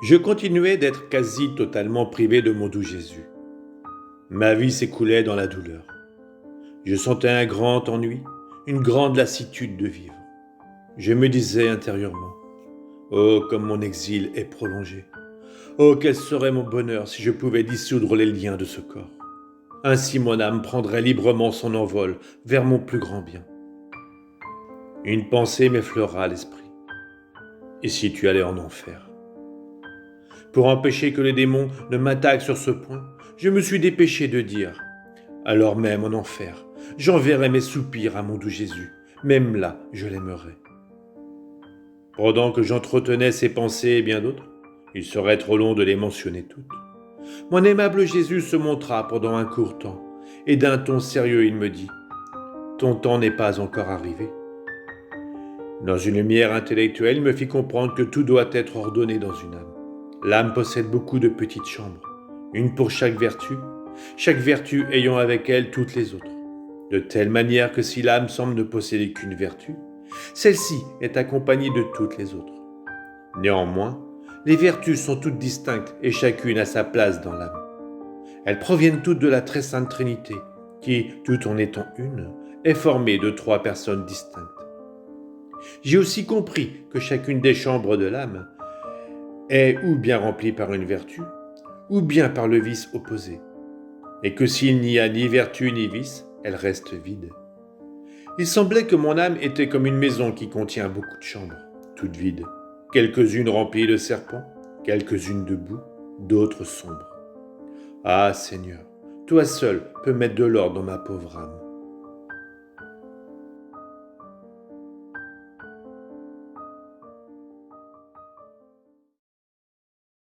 Je continuais d'être quasi totalement privé de mon doux Jésus. Ma vie s'écoulait dans la douleur. Je sentais un grand ennui, une grande lassitude de vivre. Je me disais intérieurement, oh, comme mon exil est prolongé. Oh, quel serait mon bonheur si je pouvais dissoudre les liens de ce corps. Ainsi mon âme prendrait librement son envol vers mon plus grand bien. Une pensée m'effleura l'esprit. Et si tu allais en enfer? Pour empêcher que les démons ne m'attaquent sur ce point, je me suis dépêché de dire, alors même en enfer, j'enverrai mes soupirs à mon doux Jésus, même là je l'aimerai. Pendant que j'entretenais ces pensées et bien d'autres, il serait trop long de les mentionner toutes. Mon aimable Jésus se montra pendant un court temps, et d'un ton sérieux il me dit, ton temps n'est pas encore arrivé. Dans une lumière intellectuelle, il me fit comprendre que tout doit être ordonné dans une âme. L'âme possède beaucoup de petites chambres, une pour chaque vertu ayant avec elle toutes les autres. De telle manière que si l'âme semble ne posséder qu'une vertu, celle-ci est accompagnée de toutes les autres. Néanmoins, les vertus sont toutes distinctes et chacune a sa place dans l'âme. Elles proviennent toutes de la très sainte Trinité, qui, tout en étant une, est formée de 3 personnes distinctes. J'ai aussi compris que chacune des chambres de l'âme est ou bien remplie par une vertu, ou bien par le vice opposé, et que s'il n'y a ni vertu ni vice, elle reste vide. Il semblait que mon âme était comme une maison qui contient beaucoup de chambres, toutes vides, quelques-unes remplies de serpents, quelques-unes de boue, d'autres sombres. Ah Seigneur, toi seul peux mettre de l'ordre dans ma pauvre âme.